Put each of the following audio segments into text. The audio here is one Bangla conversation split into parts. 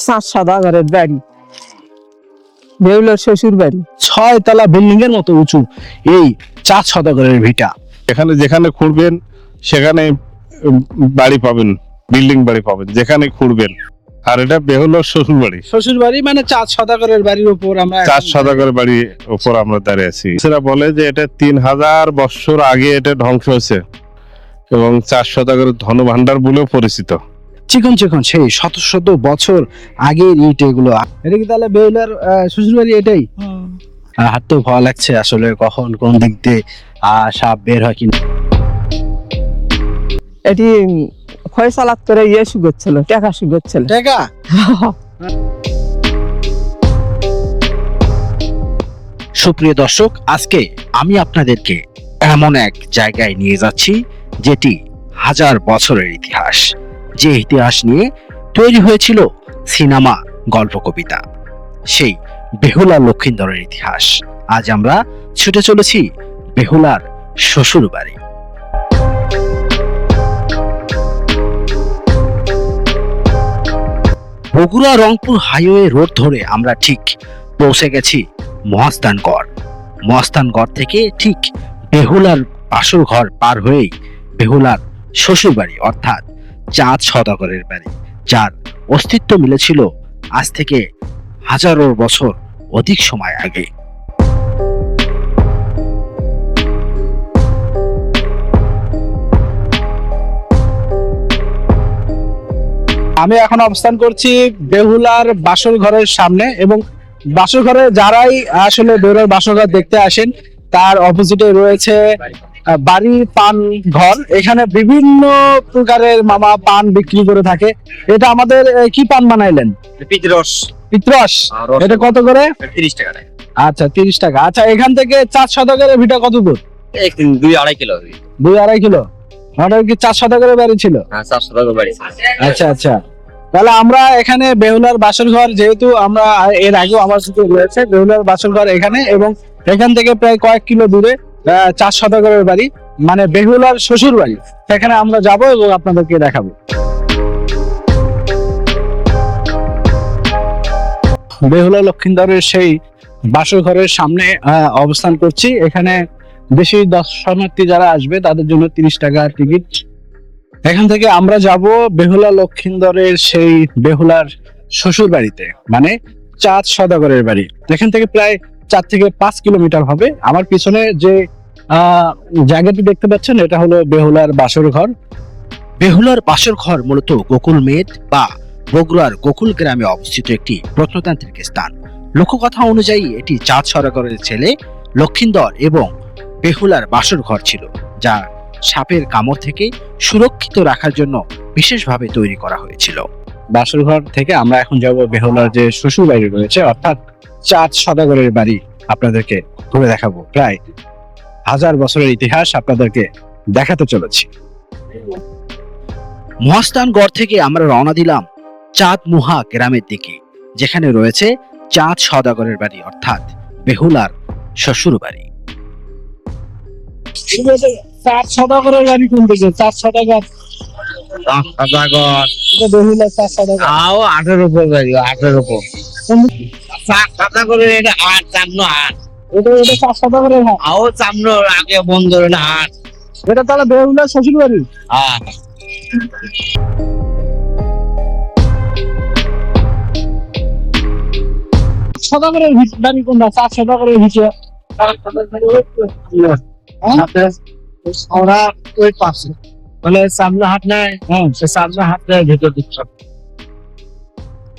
সাত সাদা ঘরের বাড়ি, বেহুলার শ্বশুর বাড়ি। 6 তলা বিল্ডিং এর মতো উঁচু এই 4 শতকের ভিটা। এখানে যেখানে খুঁড়বেন সেখানে বাড়ি পাবেন, বিল্ডিং বাড়ি পাবেন যেখানে খুঁড়বেন। আর এটা বেহুলার শ্বশুর বাড়ি। শ্বশুর বাড়ি মানে 4 শতকের বাড়ির উপর আমরা 4 শতকের বাড়ির উপর আমরা দাঁড়িয়ে আছি। সেটা বলে যে এটা 3000 বছর আগে এটা ধ্বংস হয়েছে এবং 4 শতকের ধনভাণ্ডার বলেও পরিচিত। চিকন চিকন সেই শত শত বছর আগের ইট এগুলো। এটা কি তাহলে বেহুলার শ্বশুর বাড়ি? এটাই হাত তো ভয় লাগছে আসলে, কখন কোন দিক দিয়ে সাপ বের হয় কিনা। এটি ফয়সালাত করে শুগোচ্ছিল, টাকা শুগোচ্ছিল। টাকা সুপ্রিয় দর্শক, আজকে আমি আপনাদেরকে এমন এক জায়গায় নিয়ে যাচ্ছি যেটি 1000 বছরের ইতিহাস, যে ইতিহাস নিয়ে তৈরি হয়েছিল সিনেমা, গল্প, কবিতা, সেই বেহুলা লক্ষিন্দরের ইতিহাস। আজ আমরা ছুটে চলেছি বেহুলার শ্বশুর বাড়ি। বগুড়া রংপুর হাইওয়ে রোড ধরে আমরা ঠিক পৌঁছে গেছি মহাস্থানগড়। মহাস্থানগড় থেকে ঠিক বেহুলার বাসর ঘর পার হয়েই বেহুলার শ্বশুর বাড়ি, অর্থাৎ 4 শতকের বাড়ি, যার অস্তিত্ব মিলেছিল আজ থেকে হাজারো বছর অধিক সময় আগে। আমি এখন অবস্থান করছি বেহুলার বাসর ঘরের সামনে, এবং বাসর ঘরে যারাই আসলে বেহুলার বাসর ঘর দেখতে আসেন তার অপোজিটে রয়েছে বাড়ি পান ঘর। এখানে বিভিন্ন প্রকারের মামা পান বিক্রি করে থাকে। এটা আমাদের কি পান বানাইলেন? পিতরস পিত্রস। এটা কত করে? 30 টাকা। আচ্ছা, 30 টাকা। আচ্ছা, এখান থেকে 4 শতকের ভিটা কত দূর? 2-2.5 কিলো। 2-2.5 কিলো। আমাদের কি 4 শতকের বাড়ি ছিল? হ্যাঁ, 400 টাকা বাড়ি। আচ্ছা আচ্ছা, তাহলে আমরা এখানে বেহুলার বাসর ঘর, যেহেতু আমরা এর আগেও আমার সাথে রয়েছে বেহুলার বাসর ঘর এখানে, এবং এখান থেকে প্রায় কয়েক কিলো দূরে 4 শতকের বাড়ি মানে বেহুলার শ্বশুর বাড়ি, সেখানে আমরা যাব এবং আপনাদেরকে দেখাবো। বেহুলা লক্ষিন্দরের সেই বাসর ঘরের সামনে অবস্থান করছি। এখানে বেশি দর্শনার্থী যারা আসবে তাদের জন্য 30 টাকা টিকিট। এখান থেকে আমরা যাব বেহুলা লক্ষিন্দরের সেই বেহুলার শ্বশুর বাড়িতে, মানে 4 শতকের বাড়ি। এখান থেকে প্রায় 4 থেকে 5 কিলোমিটার হবে। আমার পিছনে যে জায়গাটি দেখতে পাচ্ছেন এটা হলো বেহুলার বাসর ঘর। বেহুলার বাসর ঘর মূলত গোকুল মেদ বা বগুড়ার গোকুল গ্রামে অবস্থিত একটি প্রত্নতান্ত্রিক স্থান। লোককথা অনুযায়ী এটি 4 শতকের ছেলে লক্ষিন্দর এবং বেহুলার বাসর ঘর ছিল, যা সাপের কামড় থেকে সুরক্ষিত রাখার জন্য বিশেষভাবে তৈরি করা হয়েছিল। বাসর ঘর থেকে আমরা এখন যাব বেহুলার যে শ্বশুর বাড়ি রয়েছে, অর্থাৎ 4 শতকের বাড়ি আপনাদেরকে ঘুরে দেখাবো। প্রায় 1000 বছরের ইতিহাস আপনাদেরকে দেখাতে চলেছি। মহাস্থানগড় থেকে আমরা রওনা দিলাম চাঁদমুহা গ্রামের দিকে, যেখানে রয়েছে 4 শতকের বাড়ি, অর্থাৎ বেহুলার শ্বশুর বাড়ি। 4 শতকের বাড়ি কোন দিকে? 4 শতকের বেহুলা 4 শতকের 18 উপর বাড়ি, 18 উপর। 4 শতকের এটা হাট, চামনো হাট। এটা 4 শতকের হাট। আও চামনো আগে বন্ধ না হাট। এটা তাহলে বেহুলার শ্বশুর বাড়ি। হ্যাঁ, শতকের বাড়ি কোনটা? 4 শতকের ভিতরে ওরা ওই পাশে মানে সামনে হাট নাই, সে সামনে হাট নাই, ভেতর দিকে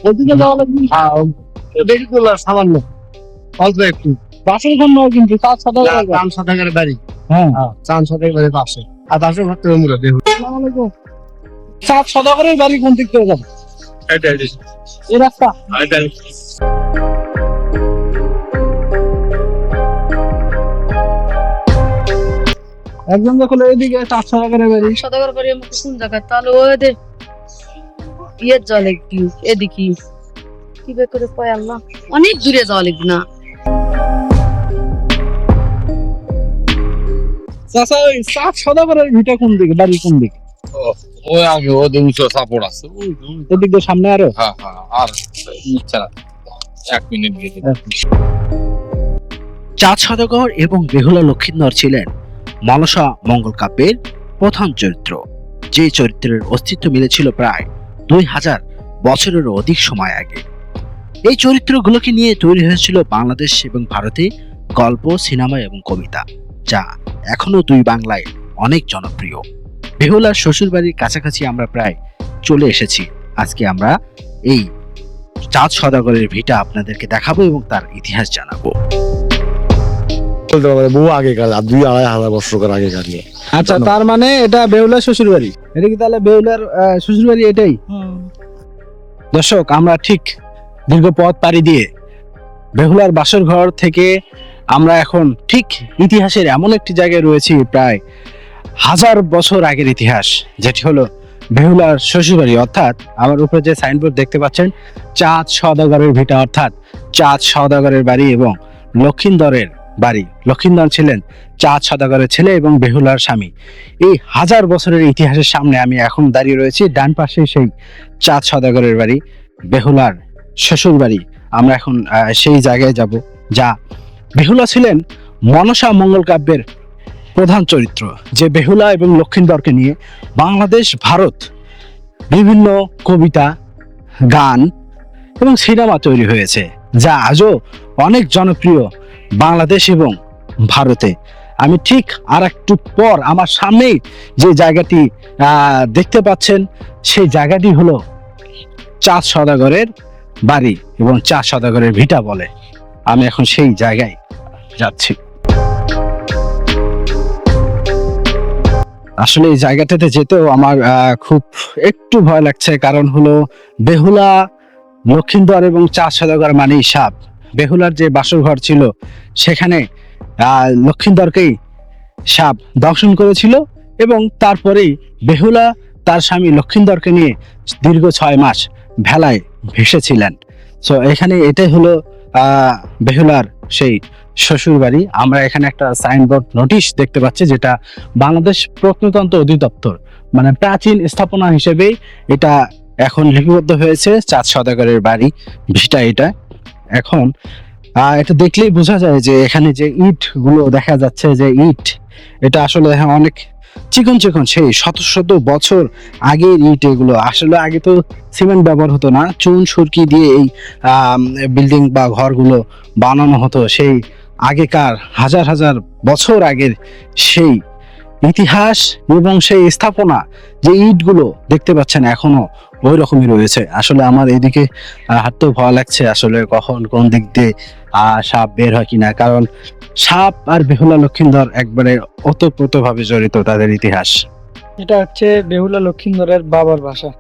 ওদিকে যাওয়া লাগবে। বেশি তো না, সামান্য অল্প একটু। বাসের ঘর নয় কিন্তু 4 শতকের বাড়ি। 4 শতকের বাড়ি। হ্যাঁ, 4 শতকের বাড়ি পাশে। আর পাশে ঘর থেকে মুড়া বেহুলা। 4 শতকের বাড়ি কোন দিক থেকে যাবে? এই রাস্তা। একজন দেখো এদিকে 4 শতকের বাড়ি। শতকর করে কোন জায়গায়? তাহলে ওদের ইয়ের যাওয়া লাগবে, এদিকে কি বে করে কয় আল্লাহ, অনেক দূরে যাওয়া লাগবে না? চাচা, ওই 4 শতকের ভিটা কোন দিকে? বাড়ি কোন দিকে? ওই আগে ওদের উঁচু সাপোর্ট আছে এদিক দিয়ে সামনে আরো হ্যাঁ আর ইচ্ছা 1 মিনিট চাঁদ সওদাগর এবং বেহুলা লক্ষিন্দর ছিলেন মনসা মঙ্গল কাব্যের প্রধান চরিত্র, যে চরিত্রের অস্তিত্ব মিলেছিল প্রায় 2000 বছরেরও অধিক সময় আগে। এই চরিত্রগুলোকে নিয়ে তৈরি হয়েছিল বাংলাদেশ এবং ভারতে গল্প, সিনেমা এবং কবিতা, যা এখনো দুই বাংলায় অনেক জনপ্রিয়। বেহুলার শ্বশুরবাড়ির কাছাকাছি আমরা প্রায় চলে এসেছি। আজকে আমরা এই চাঁদ সওদাগরের ভিটা আপনাদেরকে দেখাবো এবং তার ইতিহাস জানাবো। বলতে পারে বহু আগেকার 2-2.5 বছর আগেকার নিয়ে। আচ্ছা, তার মানে এটা বেহুলার শ্বশুরবাড়ি। এটা কি তাহলে বেহুলার শ্বশুরবাড়ি এটাই? দর্শক, আমরা ঠিক দীর্ঘ পথ পাড়ি দিয়ে বেহুলার বাসর ঘর থেকে আমরা এখন ঠিক ইতিহাসের এমন একটি জায়গায় রয়েছি, প্রায় 1000 বছর আগের ইতিহাস, যেটি হলো বেহুলার শ্বশুরবাড়ি। অর্থাৎ আমার উপরে যে সাইনবোর্ড দেখতে পাচ্ছেন, চাঁদ সওদাগরের ভিটা, অর্থাৎ চাঁদ সওদাগরের বাড়ি এবং লক্ষিন্দরের বাড়ি। লক্ষিন্দর ছিলেন চাঁদ সওদাগরের ছেলে এবং বেহুলার স্বামী। এই 1000 বছরের ইতিহাসের সামনে আমি এখন দাঁড়িয়ে রয়েছি। ডান পাশে সেই চাঁদ সওদাগরের বাড়ি, বেহুলার শ্বশুর বাড়ি। আমরা এখন সেই জায়গায় যাব, যা বেহুলা ছিলেন মনসা মঙ্গল কাব্যের প্রধান চরিত্র, যে বেহুলা এবং লক্ষিন্দরকে নিয়ে বাংলাদেশ, ভারত বিভিন্ন কবিতা, গান এবং সিনেমা তৈরি হয়েছে, যা আজও অনেক জনপ্রিয় বাংলাদেশ এবং ভারতে। আমি ঠিক আর একটু পর আমার সামনেই যে জায়গাটি দেখতে পাচ্ছেন, সেই জায়গাটি হলো চাঁদ সওদাগরের বাড়ি এবং চাঁদ সওদাগরের ভিটা বলে। আমি এখন সেই জায়গায় যাচ্ছি। আসলে এই জায়গাটাতে যেতেও আমার খুব একটু ভয় লাগছে, কারণ হলো বেহুলা, লক্ষিন্দর এবং চাঁদ সওদাগর মানেই সাপ। বেহুলার যে বাসর ঘর ছিল, সেখানে লক্ষিন্দরকেই সাপ দংশন করেছিল এবং তারপরেই বেহুলা তার স্বামী লক্ষিন্দরকে নিয়ে দীর্ঘ 6 মাস ভেলায় ভেসেছিলেন। সো এখানে এটাই হলো বেহুলার সেই শ্বশুর বাড়ি। আমরা এখানে একটা সাইনবোর্ড নোটিশ দেখতে পাচ্ছি, যেটা বাংলাদেশ প্রত্নতত্ত্ব অধিদপ্তর, মানে প্রাচীন স্থাপনা হিসেবেই এটা এখন লিপিবদ্ধ হয়েছে। চাঁদ সওদাগরের বাড়ি ভিটা এটা। এখন এটা দেখলেই বোঝা যায় যে এখানে যে ইট গুলো দেখা যাচ্ছে, যে ইট, এটা আসলে অনেক চিকন চিকন, সেই শত শত বছর আগের ইট এগুলো। আসলে আগে তো সিমেন্ট ব্যবহার হতো না, চুন সুরকি দিয়ে এই বিল্ডিং বা ঘরগুলো বানানো হতো। সেই আগেকার হাজার হাজার বছর আগের সেই ইতিহাস এবং সেই স্থাপনা, যে ইটগুলো দেখতে পাচ্ছেন এখনো ওই রকমই রয়েছে। আসলে আমার এদিকে হাঁটতেও ভয় লাগছে, আসলে কখন কোন দিক দিয়ে সাপ বের হয় কিনা, কারণ সাপ আর বেহুলা লক্ষিন্দর একবারে ওতপ্রোতভাবে জড়িত তাদের ইতিহাস। এটা হচ্ছে বেহুলা লক্ষিন্দরের বাবার বাসা।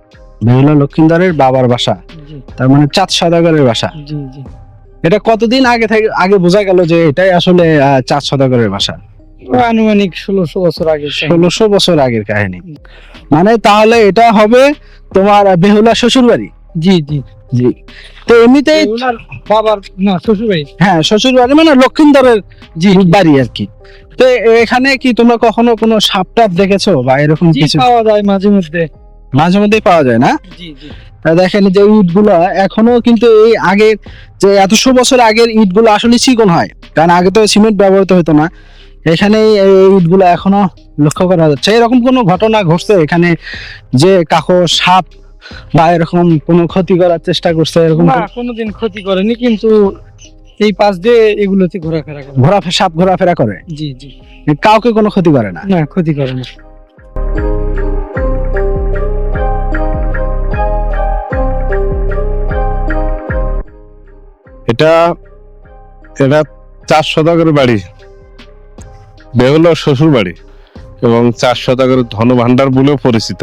বেহুলা লক্ষিন্দরের বাবার বাসা, জি তার মানে চাঁদ সওদাগরের বাসা। জি জি। এটা কতদিন আগে বোঝা গেল যে এটাই আসলে চাঁদ সওদাগরের বাসা? আনুমানিক 1600 বছর আগে। 1600 বছর আগের কাহিনী। মানে তাহলে এটা হবে তোমার বেহুলা শ্বশুর বাড়ি। জি জি জি। তো এমনিতেই বেহুলার বাবার না শ্বশুর বাড়ি। হ্যাঁ, শ্বশুর বাড়ি মানে লক্ষিন্দরের বাড়ি আর কি। তো এখানে কি তোমরা কখনো কোনো সাপ টাপ দেখেছো বা এরকম জি, কিছু? পাওয়া যায় মাঝে মধ্যে। মাঝে মধ্যেই পাওয়া যায় না? জি জি। দেখেন যে ইট গুলো এখনো কিন্তু এই আগের যে 100 বছর আগের ইট গুলো আসলে চিকন হয়, কারণ আগে তো সিমেন্ট ব্যবহৃত হতো না। এখানে এই ইট গুলো এখনো লক্ষ্য করা যাচ্ছে। এরকম কোনো ঘটনা ঘটছে এখানে যে কাকো সাপ বা এরকম কোনো ক্ষতি করার চেষ্টা করছে? এরকম না, কোনোদিন ক্ষতি করেনি, কিন্তু এই পাশ দিয়ে এগুলোতে ঘোরাফেরা করে। সাপ ঘোরাফেরা করে, জি জি। কাউকে কোনো ক্ষতি করে না? না, ক্ষতি করে না। এটা চাঁদ সওদাগরের বাড়ি, বেহুলার শ্বশুর বাড়ি এবং চাঁদ সওদাগরের ধনভাণ্ডার বলেও পরিচিত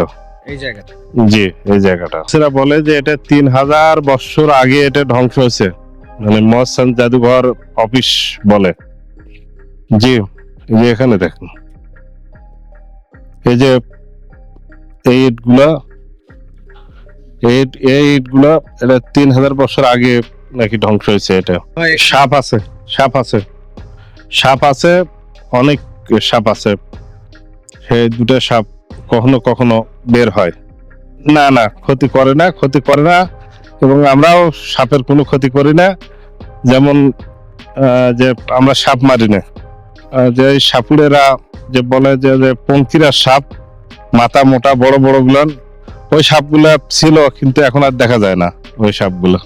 এই জায়গাটা। জি, এই জায়গাটা সেটা বলে যে এটা 3000 বছর আগে এটা ধ্বংস হয়েছে, মানে মহসান জাদুঘর অফিস বলে। জি, এই যে এখানে দেখুন, এই যে এই ইটগুলা, এটা 3000 বছর আগে নাকি ধ্বংস হয়েছে। এটা সাপ আছে, অনেক সাপ আছে। সেই দুটো সাপ কখনো কখনো বের হয়। না না ক্ষতি করে না এবং আমরাও সাপের কোনো ক্ষতি করি না। যেমন যে আমরা সাপ মারি না, যে সাপুড়েরা যে বলে যে পঙ্কিরা সাপ, মাথা মোটা বড় বড় গুলান, ওই সাপগুলা ছিল কিন্তু এখন আর দেখা যায় না। ওই সাপগুলো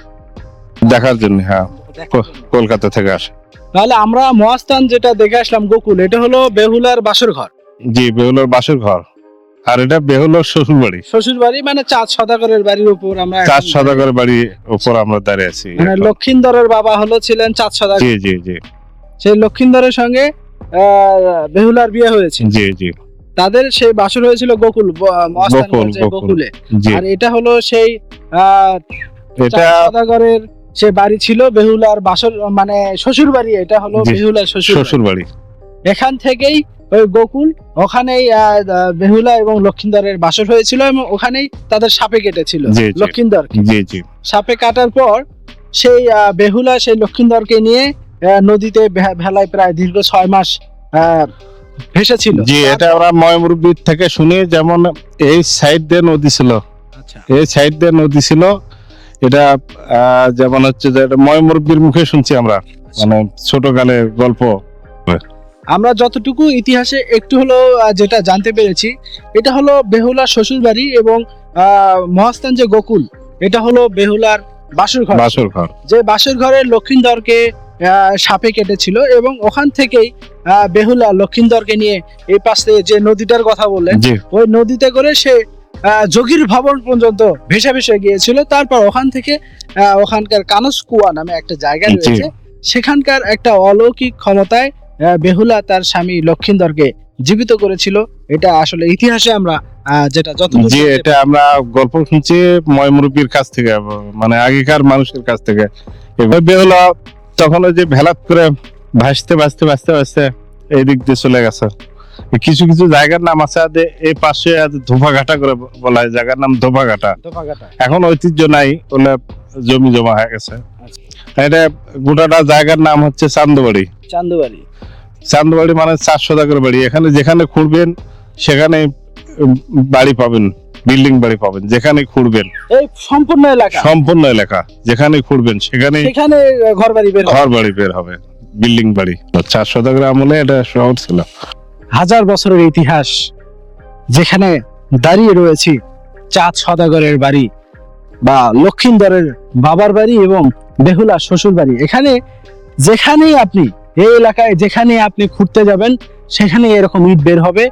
দেখার জন্য হ্যাঁ কলকাতা থেকে আসে। তাহলে আমরা মহাস্থান যেটা দেখে আসলাম গোকুল, এটা হলো বেহুলার বাসর ঘর, জি, বেহুলার বাসর ঘর, আর এটা বেহুলার শ্বশুর বাড়ি। শ্বশুর বাড়ি মানে চাঁদ সদাগরের বাড়ির উপর আমরা এখন 4 সদাগরের বাড়ির উপর আমরা দাঁড়িয়ে আছি মানে এখন। লক্ষিন্দরের বাবা ছিলেন চাঁদ সদাগর, জি জি জি সেই লক্ষিন্দরের সঙ্গে বেহুলার বিয়ে হয়েছে। জি জি তাদের সেই বাসর হয়েছিল গোকুল, মহাস্থানগঞ্জে গোকুল। গোকুলে। জি। আর এটা হলো সেই এটা চাঁদ সদাগরের সে বাড়ি ছিল, বেহুলার বাসর মানে শ্বশুর বাড়ি, এটা হলো জি, বেহুলার শ্বশুর বাড়ি। শ্বশুর বাড়ি। এখান থেকেই ওই গোকুল, ওখানেই বেহুলা এবং লক্ষিন্দরের বাসর হয়েছিল এবং ওখানেই তাদের সাপে কেটেছিল জি, জি। লক্ষিন্দর। জি জি সাপে কাটার পর সেই বেহুলা সেই লক্ষিন্দরকে নিয়ে নদীতে ভেলায় প্রায় দীর্ঘ 6 মাস ভেসেছিল। জি, এটা আমরা ময়মুরব্বির থেকে শুনি। যেমন এই সাইড দিয়ে নদী ছিল, আচ্ছা, এই সাইড দিয়ে নদী ছিল। এটা যেমন হচ্ছে যে এটা ময়মুরব্বির মুখে শুনছি আমরা, মানে ছোটকালের গল্প। আমরা যতটুকু ইতিহাসে একটু হলো যেটা জানতে পেরেছি, এটা হলো বেহুলার শ্বশুর বাড়ি এবং মহাস্থান যে গোকুল, এটা হলো বেহুলার বাসর ঘর। বাসর ঘর। যে বাসর ঘরে লক্ষিন্দরকে সাপে কেটেছিল এবং ওখান থেকেই বেহুলা লক্ষিন্দরকে নিয়ে এই পাশে যে নদীটার কথা বললেন, জি ওই নদীতে করে সে যোগীর ভবন পর্যন্ত ভেসে ভেসে গিয়েছিল। তারপর ওখান থেকে ওখানকার কানস কুয়া নামে একটা জায়গা জি। রয়েছে, সেখানকার একটা অলৌকিক ক্ষমতায় বেহুলা তার স্বামী লক্ষিন্দরকে জীবিত করেছিল। এটা আসলে ইতিহাসে আমরা যেটা যতটুকু জি, এটা আমরা গল্প শুনছি ময়মুরব্বির কাছ থেকে, মানে আগেকার মানুষের কাছ থেকে। এবার বেহুলা তখন ওই যে ভেলাত করে ভাসতে ভাসতে ভাসতে ভাসতে এই দিক দিয়ে চলে গেছে। কিছু কিছু জায়গার নাম আছে, এই পাশে ধোপাঘাটা করে বলা হয়, জায়গার নাম ধোপাঘাটা। ধোপাঘাটা। এখন ঐতিহ্য নাই, ওগুলা জমি জমা হয়ে গেছে। এটা গোটাটা জায়গার নাম হচ্ছে চান্দবাড়ি। চান্দবাড়ি। চান্দবাড়ি মানে 4 সদাগর বাড়ি। এখানে যেখানে খুঁড়বেন সেখানে বাড়ি পাবেন, বিল্ডিং বাড়ি পাবেন, যেখানে খুঁড়বেন। এই সম্পূর্ণ এলাকা, সম্পূর্ণ এলাকা যেখানে খুঁড়বেন সেখানে সেখানে ঘর বাড়ি বের হয়। ঘর বাড়ি বের হবে, বিল্ডিং বাড়ি। 4 সদাগর আমলে এটা শহর ছিল। হাজার বছরের ইতিহাস, যেখানে দাঁড়িয়ে রয়েছি চাঁদ সদাগরের বাড়ি বা লক্ষিন্দরের বাবার বাড়ি এবং বেহুলা শ্বশুর বাড়ি। এখানে যেখানেই আপনি এই এলাকায় যেখানে আপনি ঘুরতে যাবেন সেখানে এরকম ইট বের হবে,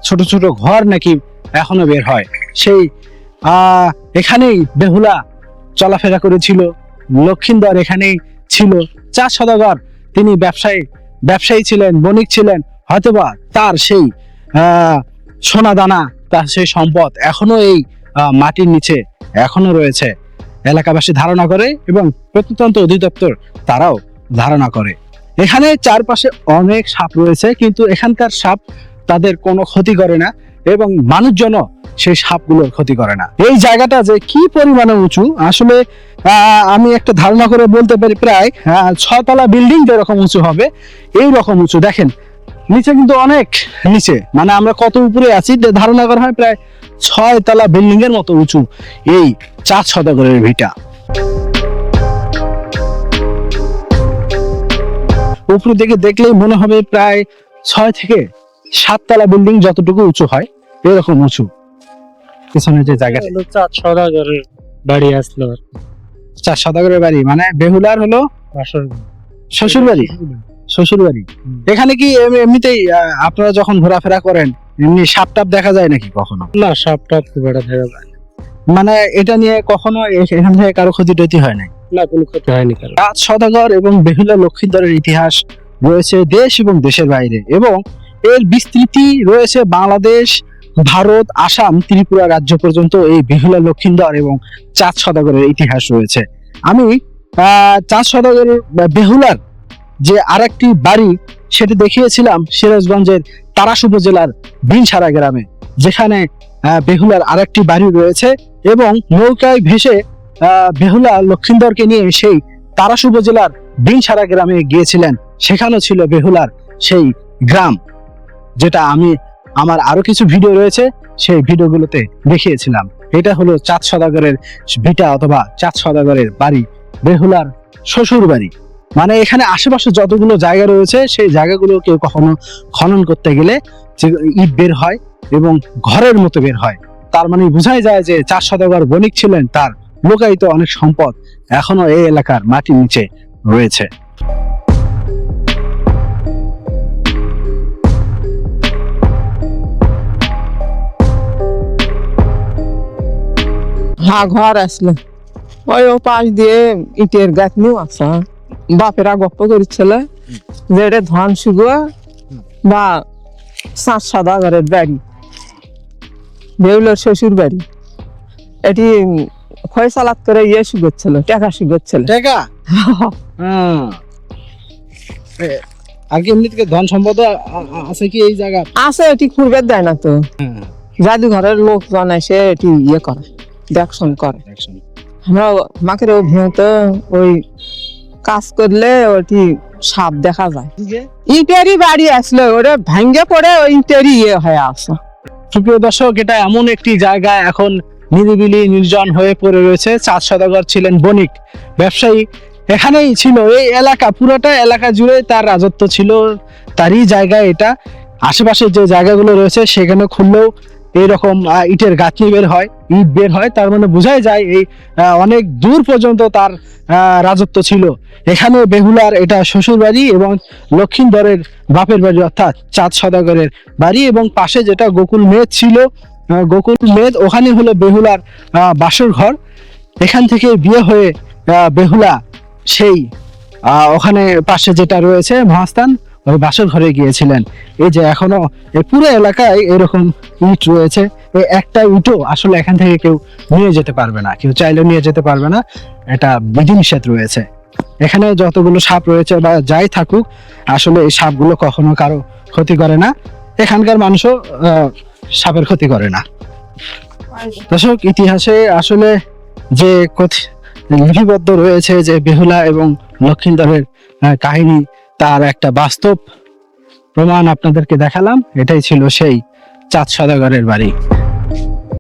ছোট ছোট ঘর নাকি এখনো বের হয়। সেই এখানেই বেহুলা চলাফেরা করেছিল, লক্ষিন্দর এখানেই ছিল। চাঁদ সদাগর তিনি ব্যবসায়ী ছিলেন, বণিক ছিলেন, হয়তোবা তার সেই সোনা দানা, তার সেই সম্পদ এখনো এই মাটির নিচে এখনো রয়েছে। এলাকাবাসী ধারণা করে এবং প্রত্নতত্ত্ব অধিদপ্তর তারাও ধারণা করে। এখানে চারপাশে অনেক সাপ রয়েছে, কিন্তু এখানকার সাপ তাদের কোনো ক্ষতি করে না এবং মানুষজনও সেই সাপগুলোর ক্ষতি করে না। এই জায়গাটা যে কি পরিমাণে উঁচু, আসলে আমি একটা ধারণা করে বলতে পারি প্রায় 6 তলা বিল্ডিং যেরকম উঁচু হবে এই রকম উঁচু। দেখেন নিচে কিন্তু অনেক নিচে, মানে আমরা কত উপরে আছি ধারণা করা হয় প্রায় 6 তলা বিল্ডিং এর মতো উঁচু এই চাঁদ সদাগরের ভিটা। উপর দিকে দেখলেই মনে হবে প্রায় 6 থেকে 7 তলা বিল্ডিং যতটুকু উঁচু হয় এরকম উঁচু। পিছনে যে জায়গাটা চাঁদ সদাগরের বাড়ি আসলো, চাঁদ সদাগরের বাড়ি মানে বেহুলার হলো শ্বশুর বাড়ি। শ্বশুর বাড়ি। এখানে কি এমনিতেই আপনারা যখন ঘোরাফেরা করেন এমনি সাপ টাপ দেখা যায় নাকি কখনো? না, সাপ টাপ খুব একটা দেখা যায় না। মানে এটা নিয়ে কখনো এখান থেকে কারো ক্ষতি টতি হয় নাই? না, কোনো ক্ষতি হয়নি কারো। চাঁদ সদাগর এবং বেহুলা লক্ষিন্দরের ইতিহাস রয়েছে দেশ এবং দেশের বাইরে, এবং এর বিস্তৃতি রয়েছে বাংলাদেশ, ভারত, আসাম, ত্রিপুরা রাজ্য পর্যন্ত এই বেহুলা লক্ষিন্দর এবং চাঁদ সদাগরের ইতিহাস রয়েছে। আমি চাঁদ সদাগরের বেহুলার যে আরেকটি বাড়ি সেটি দেখিয়েছিলাম সিরাজগঞ্জের তারাস উপজেলার বিনসারা গ্রামে, যেখানে বেহুলার আরেকটি বাড়ি রয়েছে এবং নৌকায় ভেসে বেহুলা লক্ষিন্দরকে নিয়ে সেই তারাস উপজেলার বিনসারা গ্রামে গিয়েছিলেন। সেখানেও ছিল বেহুলার সেই গ্রাম, যেটা আমি আমার আরো কিছু ভিডিও রয়েছে সেই ভিডিওগুলোতে দেখিয়েছিলাম। এটা হলো চাঁদ সওদাগরের ভিটা অথবা চাঁদ সওদাগরের বাড়ি, বেহুলার শ্বশুর বাড়ি। মানে এখানে আশেপাশে যতগুলো জায়গা রয়েছে সেই জায়গাগুলো কেউ কখনো খনন করতে গেলে যে ইট বের হয় এবং ঘরের মতো বের হয়, তার মানে বোঝাই যায় যে চাঁদ সওদাগর বণিক ছিলেন, তার লোকায়িত অনেক সম্পদ এখনো এই এলাকার মাটির নিচে রয়েছে। হ্যাঁ ঘর আসলো ওই ও পাশ দিয়ে ইটের গাঁথনিও আছে। বাপেরা গপ্প করছিল যে এটা ধন সুগো বা চাঁদ সওদাগরের বাড়ি, বেহুলার শ্বশুর বাড়ি। এটি ফয়সালাত করে ইয়ে সুগোচ্ছিল, টাকা সুগোচ্ছিল। টাকা আর কি এমনি থেকে ধন সম্পদ আছে কি এই জায়গা? আছে, এটি খুঁড়বে দেয় না তো, জাদুঘরের লোকজন এসে এটি ইয়ে করে, দেখশন করে। আমরা মাকে তো ওই কাজ করলে ওটি সাপ দেখা যায়। ইটেরই বাড়ি আসলো, ওটা ভাঙ্গে পড়ে ওই ইটেরই ইয়ে হয়ে আসে। সুপ্রিয় দর্শক, এটা এমন একটি জায়গা এখন নিরিবিলি নির্জন হয়ে পড়ে রয়েছে। চাঁদ সওদাগর ছিলেন বণিক, ব্যবসায়ী, এখানেই ছিল এই এলাকা, পুরোটা এলাকা জুড়ে তার রাজত্ব ছিল, তারই জায়গায় এটা। আশেপাশে যে জায়গাগুলো রয়েছে সেখানে খুললেও এইরকম ইটের গাঁথনি বের হয়, ইট বের হয়, তার মানে বোঝাই যায় এই অনেক দূর পর্যন্ত তার রাজত্ব ছিল। এখানে বেহুলার এটা শ্বশুর বাড়ি এবং লক্ষিন্দরের বাপের বাড়ি অর্থাৎ চাঁদ সওদাগরের বাড়ি, এবং পাশে যেটা গোকুল মেদ ছিল, গোকুল মেদ, ওখানে হলো বেহুলার বাসর ঘর। এখান থেকে বিয়ে হয়ে বেহুলা সেই ওখানে পাশে যেটা রয়েছে মহাস্থান, ওই বাসর ঘরে গিয়েছিলেন। এই যে এখনো এই পুরো এলাকায় এরকম ইট রয়েছে, এই একটা ইটও আসলে এখান থেকে কেউ নিয়ে যেতে পারবে না, কেউ চাইলেও নিয়ে যেতে পারবে না, এটা বিধিনিষেধ রয়েছে। এখানে যতগুলো সাপ রয়েছে বা যাই থাকুক, আসলে এই সাপগুলো কখনো কারো ক্ষতি করে না, এখানকার মানুষও সাপের ক্ষতি করে না। দর্শক, ইতিহাসে আসলে যে লিপিবদ্ধ রয়েছে যে বেহুলা এবং লক্ষিন্দরের কাহিনী, তার একটা বাস্তব প্রমাণ আপনাদেরকে দেখালাম। এটাই ছিল সেই চাঁদ সওদাগরের বাড়ি।